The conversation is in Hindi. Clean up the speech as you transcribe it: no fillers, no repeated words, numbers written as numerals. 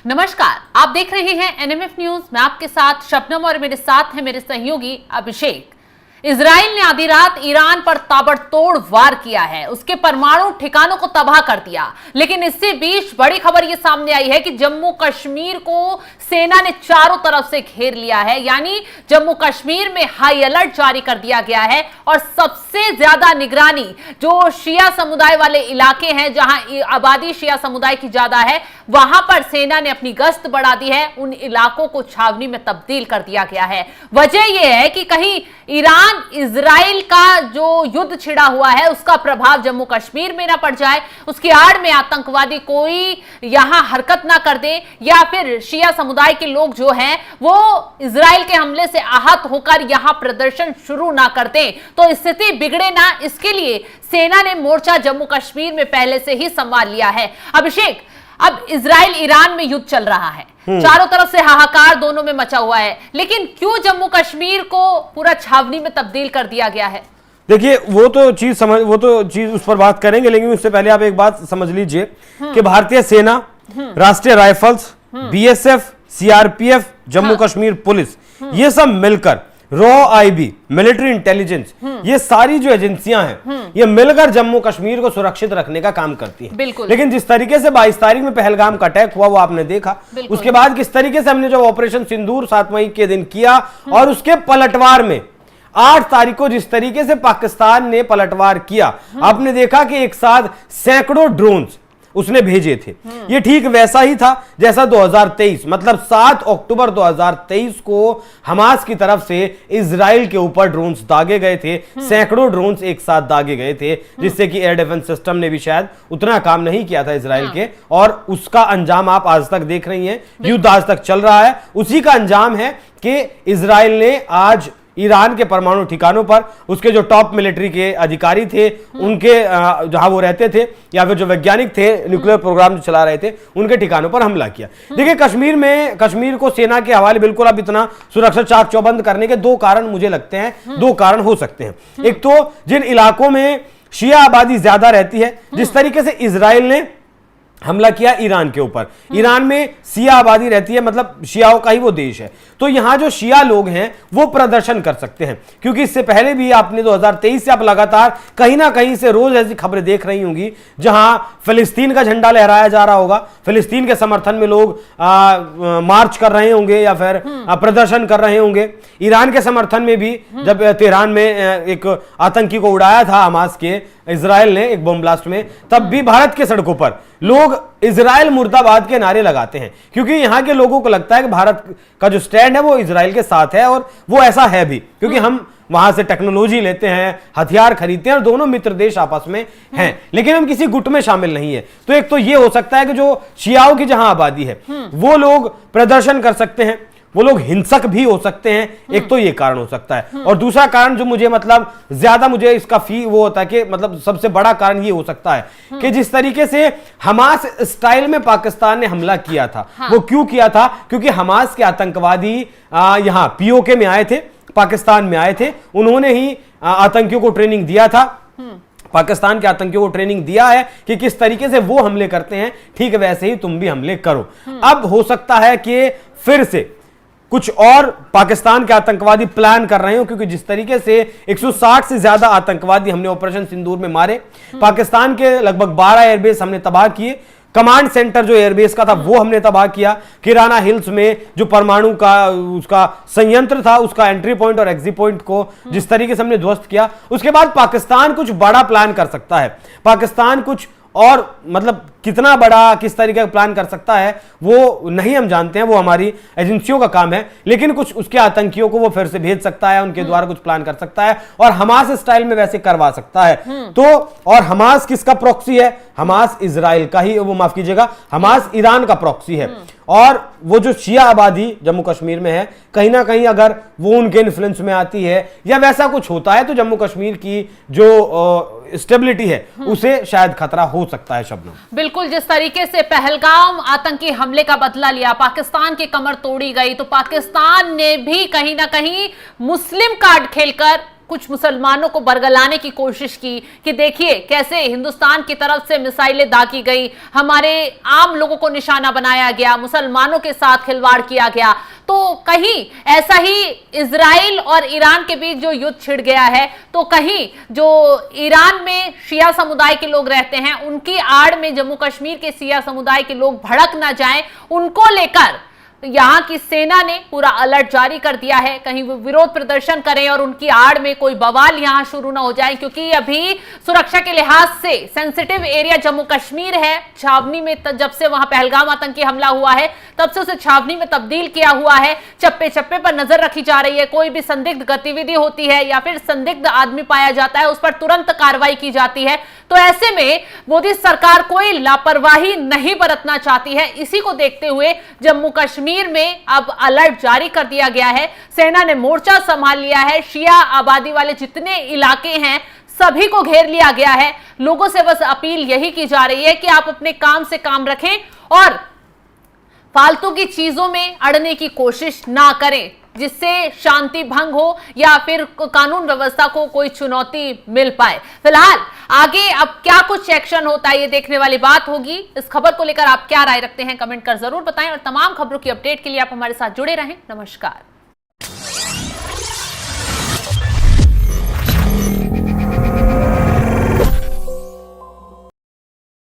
नमस्कार, आप देख रहे हैं एनएमएफ न्यूज। मैं आपके साथ शबनम और मेरे साथ हैं मेरे सहयोगी अभिषेक। इजराइल ने आधी रात ईरान पर ताबड़तोड़ वार किया है, उसके परमाणु ठिकानों को तबाह कर दिया। लेकिन इससे बीच बड़ी खबर यह सामने आई है कि जम्मू कश्मीर को सेना ने चारों तरफ से घेर लिया है, यानी जम्मू कश्मीर में हाई अलर्ट जारी कर दिया गया है। और सबसे ज्यादा निगरानी जो शिया समुदाय वाले इलाके हैं, जहां आबादी शिया समुदाय की ज्यादा है, वहां पर सेना ने अपनी गश्त बढ़ा दी है। उन इलाकों को छावनी में तब्दील कर दिया गया है। वजह यह है कि कहीं ईरान इजराइल का जो युद्ध छिड़ा हुआ है उसका प्रभाव जम्मू कश्मीर में ना पड़ जाए, उसकी आड़ में आतंकवादी कोई यहां हरकत ना कर दे, या फिर शिया समुदाय के लोग जो हैं वो इजराइल के हमले से आहत होकर यहां प्रदर्शन शुरू ना कर दें, तो स्थिति बिगड़े ना, इसके लिए सेना ने मोर्चा जम्मू कश्मीर में पहले से ही संभाल लिया है। अभिषेक, अब इजराइल ईरान में युद्ध चल रहा है, चारों तरफ से हाहाकार दोनों में मचा हुआ है, लेकिन क्यों जम्मू कश्मीर को पूरा छावनी में तब्दील कर दिया गया है? देखिए, वो तो चीज उस पर बात करेंगे, लेकिन उससे पहले आप एक बात समझ लीजिए कि भारतीय सेना, राष्ट्रीय rifles, BSF, CRPF, Jammu Kashmir police, ये सब मिलकर रॉ आईबी, मिलिट्री इंटेलिजेंस, ये सारी जो एजेंसियां हैं, ये मिलकर जम्मू कश्मीर को सुरक्षित रखने का काम करती हैं। लेकिन जिस तरीके से 22 तारीख में पहलगाम का अटैक हुआ वो आपने देखा, उसके बाद किस तरीके से हमने जो ऑपरेशन सिंदूर 7 मई के दिन किया, और उसके पलटवार में 8 तारीख को जिस तरीके से पाकिस्तान ने पलटवार किया, आपने देखा कि एक साथ सैकड़ों ड्रोन्स उसने भेजे थे। ये ठीक वैसा ही था जैसा 2023, मतलब 7 अक्टूबर 2023 को हमास की तरफ से इजराइल के ऊपर ड्रोन्स दागे गए थे। सैकड़ों ड्रोन्स एक साथ दागे गए थे, जिससे कि एयर डिफेंस सिस्टम ने भी शायद उतना काम नहीं किया था इजराइल के, और उसका अंजाम आप आज तक देख रही हैं। युद्ध आज तक चल रहा है, उसी का अंजाम है कि इजराइल ने आज ईरान के परमाणु ठिकानों पर, उसके जो टॉप मिलिट्री के अधिकारी थे, उनके जहां वो रहते थे, या फिर जो वैज्ञानिक थे न्यूक्लियर प्रोग्राम जो चला रहे थे, उनके ठिकानों पर हमला किया। देखिए, कश्मीर को सेना के हवाले बिल्कुल अब इतना सुरक्षा चाक चौबंद करने के 2 कारण मुझे लगते हैं, 2 कारण हो सकते हैं। एक तो जिन इलाकों में शिया आबादी ज्यादा रहती है, जिस तरीके से इजराइल ने हमला किया ईरान के ऊपर, ईरान में शिया आबादी रहती है, मतलब शियाओं का ही वो देश है, तो यहां जो शिया लोग हैं वो प्रदर्शन कर सकते हैं। क्योंकि इससे पहले भी आपने 2023 से आप लगातार कहीं ना कहीं से रोज ऐसी खबरें देख रही होंगी जहां फिलिस्तीन का झंडा लहराया जा रहा होगा, फिलिस्तीन के समर्थन में लोग मार्च कर रहे होंगे या फिर प्रदर्शन कर रहे होंगे। ईरान के समर्थन में भी जब तेहरान में एक आतंकी को उड़ाया था हमास के इजराइल ने एक बम ब्लास्ट में, तब भी भारत के सड़कों पर लोग इजराइल मुर्दाबाद के नारे लगाते हैं, क्योंकि यहां के लोगों को लगता है कि भारत का जो स्टैंड है वो इजराइल के साथ है, और वो ऐसा है भी, क्योंकि हम वहां से टेक्नोलॉजी लेते हैं, हथियार खरीदते हैं, और दोनों मित्र देश आपस में हैं, लेकिन हम किसी गुट में शामिल नहीं है। तो एक तो ये हो सकता है कि जो शियाओं की जहां आबादी है वो लोग प्रदर्शन कर सकते हैं, वो लोग हिंसक भी हो सकते हैं, एक तो ये कारण हो सकता है। और दूसरा कारण जो मुझे मतलब ज्यादा मुझे इसका वो होता है कि मतलब सबसे बड़ा कारण ये हो सकता है कि जिस तरीके से हमास स्टाइल में पाकिस्तान ने हमला किया था, वो क्यों किया था? क्योंकि हमास के आतंकवादी यहां पीओके में आए थे, पाकिस्तान में आए थे, उन्होंने ही आतंकियों को ट्रेनिंग दिया था, पाकिस्तान के आतंकियों को ट्रेनिंग दिया है कि किस तरीके से वो हमले करते हैं, ठीक वैसे ही तुम भी हमले करो। अब हो सकता है कि फिर से कुछ और पाकिस्तान के आतंकवादी प्लान कर रहे हो, क्योंकि जिस तरीके से 160 से ज्यादा आतंकवादी हमने ऑपरेशन सिंदूर में मारे, पाकिस्तान के लगभग 12 एयरबेस हमने तबाह किए, कमांड सेंटर जो एयरबेस का था वो हमने तबाह किया, किराना हिल्स में जो परमाणु का उसका संयंत्र था उसका एंट्री पॉइंट और एग्जिट पॉइंट को जिस तरीके से हमने ध्वस्त किया। उसके बाद पाकिस्तान कुछ बड़ा प्लान कर सकता है, पाकिस्तान कुछ और मतलब कितना बड़ा किस तरीके का प्लान कर सकता है वो नहीं हम जानते हैं, वो हमारी एजेंसियों का काम है, लेकिन कुछ उसके आतंकियों को वो फिर से भेज सकता है, उनके द्वारा कुछ प्लान कर सकता है, और हमास स्टाइल में वैसे करवा सकता है। तो और हमास किसका प्रॉक्सी है? हमास इजराइल का ही, वो माफ कीजिएगा, हमास ईरान का प्रॉक्सी है। और वो जो शिया आबादी जम्मू कश्मीर में है, कहीं ना कहीं अगर वो उनके इन्फ्लुएंस में आती है या वैसा कुछ होता है, तो जम्मू कश्मीर की जो स्टेबिलिटी है उसे शायद खतरा हो सकता है। शबनम, बिल्कुल, जिस तरीके से पहलगाम आतंकी हमले का बदला लिया, पाकिस्तान की कमर तोड़ी गई, तो पाकिस्तान ने भी कहीं ना कहीं मुस्लिम कार्ड खेलकर कुछ मुसलमानों को बरगलाने की कोशिश की कि देखिए कैसे हिंदुस्तान की तरफ से मिसाइलें दागी गई, हमारे आम लोगों को निशाना बनाया गया, मुसलमानों के साथ खिलवाड़ किया गया। तो कहीं ऐसा ही इजराइल और ईरान के बीच जो युद्ध छिड़ गया है, तो कहीं जो ईरान में शिया समुदाय के लोग रहते हैं उनकी आड़ में जम्मू कश्मीर के शिया समुदाय के लोग भड़क ना जाएं, उनको लेकर यहां की सेना ने पूरा अलर्ट जारी कर दिया है। कहीं वो विरोध प्रदर्शन करें और उनकी आड़ में कोई बवाल यहां शुरू ना हो जाए, क्योंकि अभी सुरक्षा के लिहाज से सेंसिटिव एरिया जम्मू कश्मीर है। छावनी में जब से वहां पहलगाम आतंकी हमला हुआ है तब से उसे छावनी में तब्दील किया हुआ है। चप्पे चप्पे पर नजर रखी जा रही है, कोई भी संदिग्ध गतिविधि होती है या फिर संदिग्ध आदमी पाया जाता है उस पर तुरंत कार्रवाई की जाती है। तो ऐसे में मोदी सरकार कोई लापरवाही नहीं बरतना चाहती है। इसी को देखते हुए जम्मू कश्मीर में अब अलर्ट जारी कर दिया गया है। सेना ने मोर्चा संभाल लिया है। शिया आबादी वाले जितने इलाके हैं सभी को घेर लिया गया है। लोगों से बस अपील यही की जा रही है कि आप अपने काम से काम रखें और फालतू की चीजों में अड़ने की कोशिश ना करें, जिससे शांति भंग हो या फिर कानून व्यवस्था को कोई चुनौती मिल पाए। फिलहाल आगे अब क्या कुछ एक्शन होता है ये देखने वाली बात होगी। इस खबर को लेकर आप क्या राय रखते हैं कमेंट कर जरूर बताएं और तमाम खबरों की अपडेट के लिए आप हमारे साथ जुड़े रहें। नमस्कार।